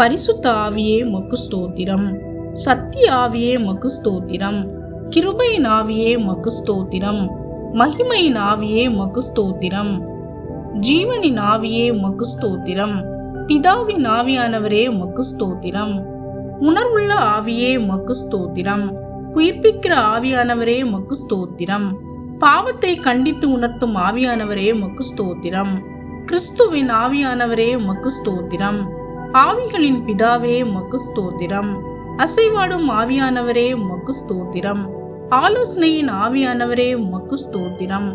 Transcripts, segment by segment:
பரிசுத்த ஆவியே உமக்கு ஸ்தோத்திரம். சத்திய ஆவியே உமக்கு ஸ்தோத்திரம். கிருபையின் ஆவியே உமக்கு ஸ்தோத்திரம். மகிமையின் ஆவியே உமக்கு ஸ்தோத்திரம். ஜீவனின் ஆவியே உமக்கு ஸ்தோத்திரம். பிதாவின் ஆவியானவரே உமக்கு ஸ்தோத்திரம். உணர்வுள்ள ஆவியே உமக்கு ஸ்தோத்திரம். உயிர்ப்பிக்கிற ஆவியானவரே உமக்கு ஸ்தோத்திரம். பாவத்தை கண்டித்து உணர்த்தும் ஆவியானவரே உமக்கு ஸ்தோத்திரம். கிறிஸ்துவின் ஆவியானவரே உமக்கு ஸ்தோத்திரம். ஆவிகளின் பிதாவே உமக்கு ஸ்தோத்திரம். அசைவாடும் ஆவியானவரே உமக்கு ஸ்தோத்திரம். ஆலோசனையின் ஆவியானவரே உமக்கு ஸ்தோத்திரம்.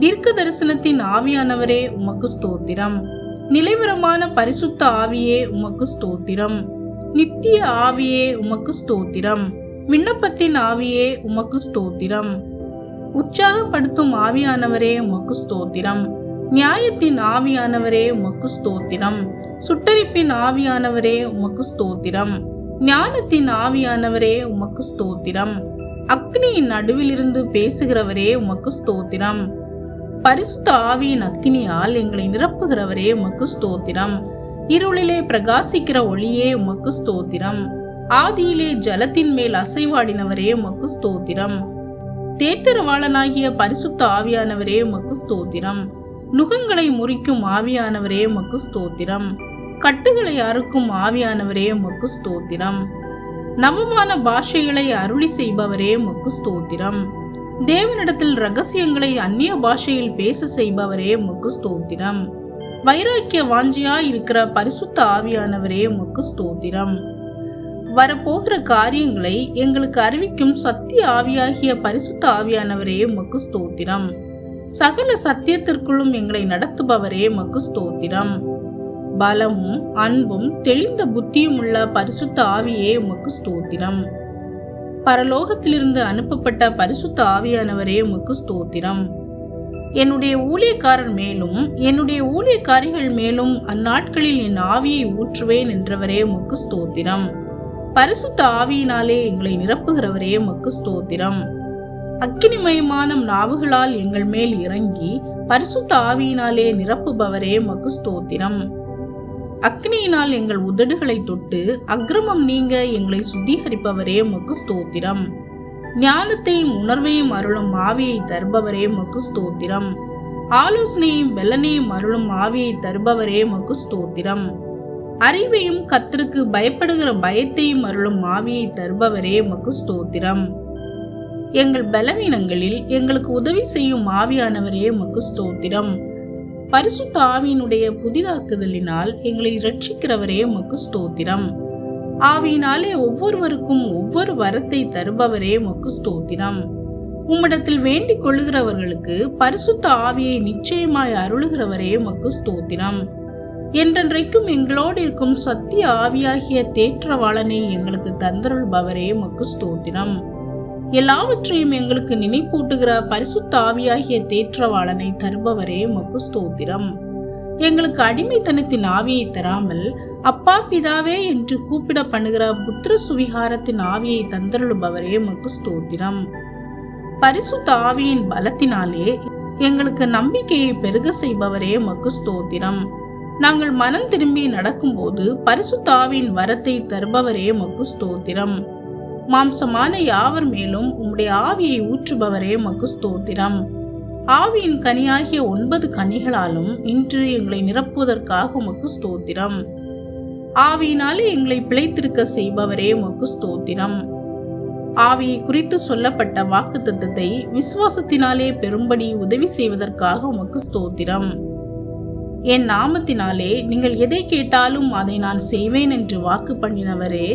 தீர்க்க தரிசனத்தின் ஆவியானவரே உமக்கு ஸ்தோத்திரம். நிலைவரமான பரிசுத்த ஆவியே உமக்கு ஸ்தோத்திரம். நித்திய ஆவியே உமக்கு ஸ்தோத்திரம். விண்ணப்பத்தின் ஆவியே உமக்கு ஸ்தோத்திரம். உற்சாகப்படுத்தும் ஆவியானவரே உமக்கு ஸ்தோத்திரம். நியாயத்தின் ஆவியானவரே உமக்கு ஸ்தோத்திரம். சுட்டரிப்பின் ஆவியானவரே உமக்கு ஸ்தோத்திரம். ஞானத்தின் ஆவியானவரே உமக்கு ஸ்தோத்திரம். அக்னியின் நடுவிலிருந்து பேசுகிறவரே உமக்கு ஸ்தோத்திரம். பரிசுத்த ஆவியின் அக்னியால் எங்களை நிரப்புகிறவரே உமக்கு ஸ்தோத்திரம். இருளிலே பிரகாசிக்கிற ஒளியே உமக்கு ஸ்தோத்திரம். ஆதியிலே ஜலத்தின் மேல் அசைவாடினவரே உமக்கு ஸ்தோத்திரம். தேற்றரவாளனாகிய பரிசுத்த ஆவியானவரே உமக்கு ஸ்தோத்திரம். நுகங்களை முறிக்கும் ஆவியானவரே உமக்கு ஸ்தோத்திரம். கட்டுகளை அறுக்கும் ஆவியானவரே உமக்கு ஸ்தோத்திரம். நவமான பாஷைகளை அருளி செய்பவரே உமக்கு ஸ்தோத்திரம். தேவனிடத்தில் ரகசியங்களை அந்நிய பாஷையில் பேச செய்பவரே உமக்கு ஸ்தோத்திரம். வைராக்கிய வாஞ்சியாய் இருக்கிற பரிசுத்த ஆவியானவரே உமக்கு ஸ்தோத்திரம். வரப்போகிற காரியங்களை எங்களுக்கு அறிவிக்கும் சத்திய ஆவியாகிய பரிசுத்த ஆவியானவரே உமக்கு ஸ்தோத்திரம். சகல சத்தியத்திற்குள்ளும் எங்களை நடத்துபவரே உமக்கு ஸ்தோத்திரம். பலமும் அன்பும் தெளிந்த புத்தியும் உள்ள பரிசுத்த ஆவியே உமக்கு ஸ்தோத்திரம். பரலோகத்திலிருந்து அனுப்பப்பட்ட பரிசுத்த ஆவியானவரே உமக்கு ஸ்தோத்திரம். என்னுடைய ஊழியக்காரர் மேலும் என்னுடைய ஊழியக்காரிகள் மேலும் அந்நாட்களில் என் ஆவியை ஊற்றுவேன் என்றவரே உமக்கு ஸ்தோத்திரம். பரிசுத்த ஆவியினாலே எங்களை நிரப்புகிறவரே உமக்கு ஸ்தோத்திரம். அக்கினிமயமான நாவுகளால் எங்கள் மேல் இறங்கி பரிசுத்த ஆவியினாலே நிரப்புபவரே உமக்கு ஸ்தோத்திரம். அக்னியினால் எங்கள் உதடுகளை தொட்டு அக்கிரமம் நீங்க எங்களை சுத்திகரிப்பவரே உமக்கு ஸ்தோத்திரம். ஞானத்தையும் உணர்வையும் அருளும் ஆவியை தருபவரே உமக்கு ஸ்தோத்திரம். ஆலோசனையும் வெள்ளனையும் அருளும் ஆவியை தருபவரே உமக்கு ஸ்தோத்திரம். அறிவையும் கர்த்தருக்கு பயப்படுகிற பயத்தையும் அருளும் ஆவியை தருபவரே உமக்கு ஸ்தோத்திரம். எங்கள் பலவீனங்களில் எங்களுக்கு உதவி செய்யும் ஆவியானவரே உமக்கு ஸ்தோத்திரம். பரிசுத்த ஆவியினுடைய புதிதாக்குதலினால் எங்களை இரட்சிக்கிறவரே உமக்கு ஸ்தோத்திரம். ஆவியினாலே ஒவ்வொருவருக்கும் ஒவ்வொரு வரத்தை தருபவரே உமக்கு ஸ்தோத்திரம். உம்மிடத்தில் வேண்டிக் கொள்ளுகிறவர்களுக்கு பரிசுத்த ஆவியை நிச்சயமாய் அருளுகிறவரே உமக்கு ஸ்தோத்திரம். என்றென்றைக்கும் எங்களோடு இருக்கும் சத்திய ஆவியாகிய தேற்றவாளனை எங்களுக்கு தந்தருள்பவரே உமக்கு ஸ்தோத்திரம். எல்லாவற்றையும் எங்களுக்கு நினைப்பூட்டுகிற பரிசுத்த ஆவியாகிய தேற்றவாளனை தருபவரே உமக்கு ஸ்தோத்திரம். எங்களுக்கு அடிமைத்தனத்தின் ஆவியை தராமல் அப்பா பிதாவே என்று கூப்பிட பண்ணுகிற புத்திர சுவிகாரத்தின் ஆவியை தந்தருள்பவரே உமக்கு ஸ்தோத்திரம். பரிசுத்த ஆவியின் பலத்தினாலே எங்களுக்கு நம்பிக்கையை பெருக செய்பவரே உமக்கு ஸ்தோத்திரம். நாங்கள் மனம் திரும்பி நடக்கும்போது பரிசுத்த ஆவியின் வரத்தை தருபவரே உமக்கு ஸ்தோத்திரம். மாம்சமான யாவர் மேலும் உம்முடைய ஆவியை ஊற்றுபவரே உமக்கு ஸ்தோத்திரம். ஆவியின் கனியாகிய 9 கனிகளாலும் இன்று எங்களை நிரப்புவதற்காக உமக்கு ஸ்தோத்திரம். ஆவியினாலே எங்களை பிழைத்திருக்க செய்பவரே உமக்கு ஸ்தோத்திரம். ஆவியை குறித்து சொல்லப்பட்ட வாக்குத்தத்தத்தை விசுவாசத்தினாலே பெரும்படி உதவி செய்வதற்காக உமக்கு ஸ்தோத்திரம். என் நாமத்தினாலே நீங்கள் எதை கேட்டாலும் அதை நான் செய்வேன் என்று வாக்கு பண்ணினவரே,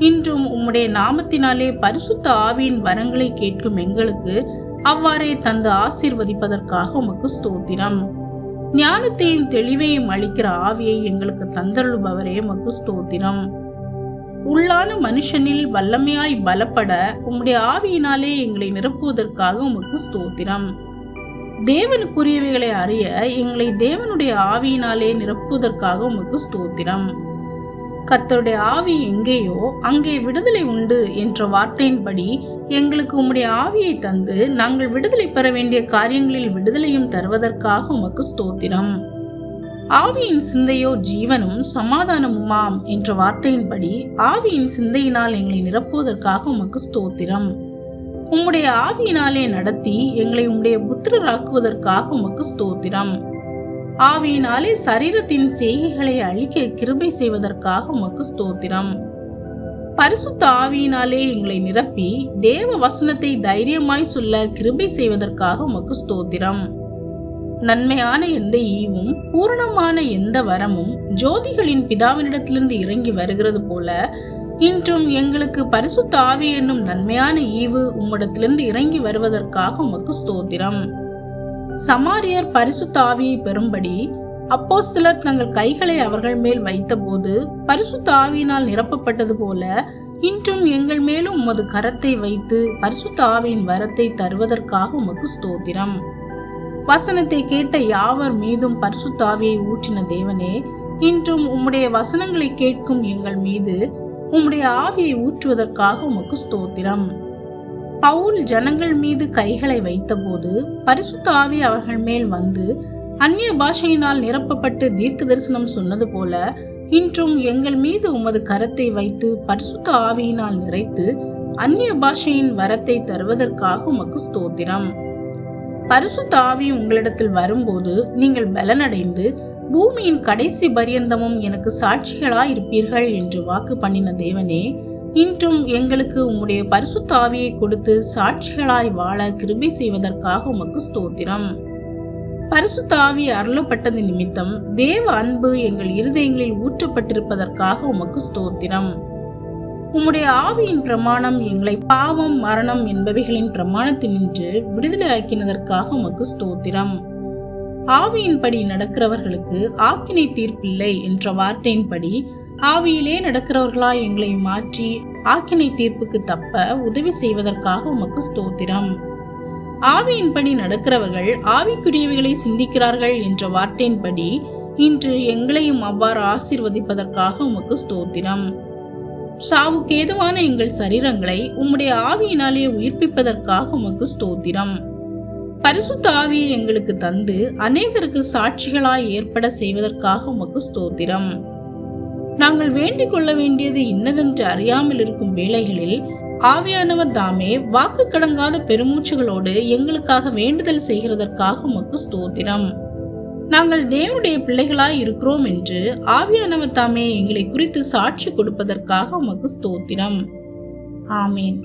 இன்றும் உம்முடைய நாமத்தினாலே பரிசுத்த ஆவியின் வரங்களை கேட்கும் எங்களுக்கு அவ்வாறே தந்து ஆசீர்வதிப்பதற்காக உமக்கு ஸ்தோத்திரம். ஞானத்தையும் தெளிவையும் அளிக்கிற ஆவியை எங்களுக்கு தந்தருள்பவரே உமக்கு ஸ்தோத்திரம். உள்ளான மனுஷனில் வல்லமையாய் பலப்பட உம்முடைய ஆவியினாலே எங்களை நிரப்புவதற்காக உமக்கு ஸ்தோத்திரம். தேவனுக்குரியவைகளை அறிய எங்களை தேவனுடைய ஆவியினாலே நிரப்புவதற்காக உமக்கு ஸ்தோத்திரம். கர்த்தருடைய ஆவி எங்கேயோ அங்கே விடுதலை உண்டு என்ற வார்த்தையின்படி எங்களுக்கு உம்முடைய ஆவியை தந்து நாங்கள் விடுதலை பெற வேண்டிய காரியங்களில் விடுதலையும் தருவதற்காக உமக்கு ஸ்தோத்திரம். ஆவியின் சிந்தையோ ஜீவனும் சமாதானமுமாம் என்ற வார்த்தையின்படி ஆவியின் சிந்தையினால் எங்களை நிரப்புவதற்காக உமக்கு ஸ்தோத்திரம். உம்முடைய ஆவியினாலே நடத்தி எங்களை உம்முடைய புத்திரராக்குவதற்காக உமக்கு ஸ்தோத்திரம். ஆவியினாலே சரீரத்தின் செய்கைகளை அழிக்க கிருபை செய்வதற்காக உமக்கு ஸ்தோத்திரம். பரிசுத்த ஆவியினாலே எங்களை நிரப்பி தேவ வசனத்தை தைரியமாய் சொல்ல கிருபை செய்வதற்காக உமக்கு ஸ்தோத்திரம். நன்மையான எந்த ஈவும் பூரணமான எந்த வரமும் ஜோதிகளின் பிதாவினிடத்திலிருந்து இறங்கி வருகிறது போல இன்றும் எங்களுக்கு பரிசுத்த ஆவி என்னும் நன்மையான ஈவு உம்மிடத்திலிருந்து இறங்கி வருவதற்காக உமக்கு ஸ்தோத்திரம். சமாரியர் பரிசுத்த ஆவியை பெறும்படி அப்போஸ்தலர் தங்கள் கைகளை அவர்கள் மேல் வைத்தபோது பரிசுத்த ஆவியினால் நிரப்பப்பட்டது போல இன்றும் எங்கள் மேலும் உமது கரத்தை வைத்து பரிசுத்த ஆவியின் வரத்தை தருவதற்காக உமக்கு ஸ்தோத்திரம். வசனத்தை கேட்ட யாவர் மீதும் பரிசுத்த ஆவியை ஊற்றின தேவனே, இன்றும் உம்முடைய வசனங்களை கேட்கும் எங்கள் மீது உம்முடைய ஆவியை ஊற்றுவதற்காக உமக்கு ஸ்தோத்திரம். பவுல் ஜனங்கள் மீது கைகளை வைத்தபோது பரிசுத்த ஆவி அவர்கள் மேல் வந்து அந்நிய பாஷையினால் நிரப்பப்பட்டு தீர்க்க தரிசனம் சொன்னது போல இன்றும் எங்கள் மீது உமது கரத்தை வைத்து பரிசுத்த ஆவியினால் நிறைத்து அந்நிய பாஷையின் வரத்தை தருவதற்காக உமக்கு ஸ்தோத்திரம். பரிசுத்த ஆவி உங்களிடத்தில் வரும்போது நீங்கள் பலனடைந்து பூமியின் கடைசி பரியந்தமும் எனக்கு சாட்சிகளாய் இருப்பீர்கள் என்று வாக்கு பண்ணின தேவனே, இன்றும் எங்களுக்கு உம்முடைய பரிசுத்த ஆவியை கொடுத்து சாட்சிகளாய் வாழ கிருபை செய்வதற்காக உமக்கு ஸ்தோத்திரம். பரிசுத்த ஆவி அருளப்பட்டது நிமித்தம் தேவ அன்பு எங்கள் இருதயங்களில் ஊற்றப்பட்டிருப்பதற்காக உமக்கு ஸ்தோத்திரம். உம்முடைய ஆவியின் பிரமாணம் எங்களை பாவம் மரணம் என்பவைகளின் பிரமாணத்தினின்று விடுதலை ஆக்கினதற்காக உமக்கு ஸ்தோத்திரம். ஆவியின்படி நடக்கிறவர்களுக்கு ஆக்கினை தீர்ப்பில்லை என்ற வார்த்தையின்படி ஆவியிலே நடக்கிறவர்களாய் எங்களை மாற்றி ஆக்கினை தீர்ப்புக்கு தப்ப உதவி செய்வதற்காக உமக்கு ஸ்தோத்திரம். ஆவியின்படி நடக்கிறவர்கள் ஆவிக்குரியவைகளை சிந்திக்கிறார்கள் என்ற வார்த்தையின்படி இன்று எங்களையும் அவ்வாறு ஆசீர்வதிப்பதற்காக உமக்கு ஸ்தோத்திரம். சாவுக்கு ஏதுவான எங்கள் சரீரங்களை உம்முடைய ஆவியினாலே உயிர்ப்பிப்பதற்காக உமக்கு ஸ்தோத்திரம். பரிசுத்த ஆவியை எங்களுக்கு தந்து அநேகருக்கு சாட்சிகளாய் ஏற்பட செய்வதற்காக உமக்கு ஸ்தோத்திரம். நாங்கள் வேண்டிக் கொள்ள வேண்டியது இன்னதென்று அறியாமல் இருக்கும் வேளைகளில் ஆவியானவர் தாமே வாக்கு கடங்காத பெருமூச்சுகளோடு எங்களுக்காக வேண்டுதல் செய்கிறதற்காக உமக்கு ஸ்தோத்திரம். நாங்கள் தேவனுடைய பிள்ளைகளாய் இருக்கிறோம் என்று ஆவியானவர் தாமே எங்களை குறித்து சாட்சி கொடுப்பதற்காக உமக்கு ஸ்தோத்திரம். ஆமேன்.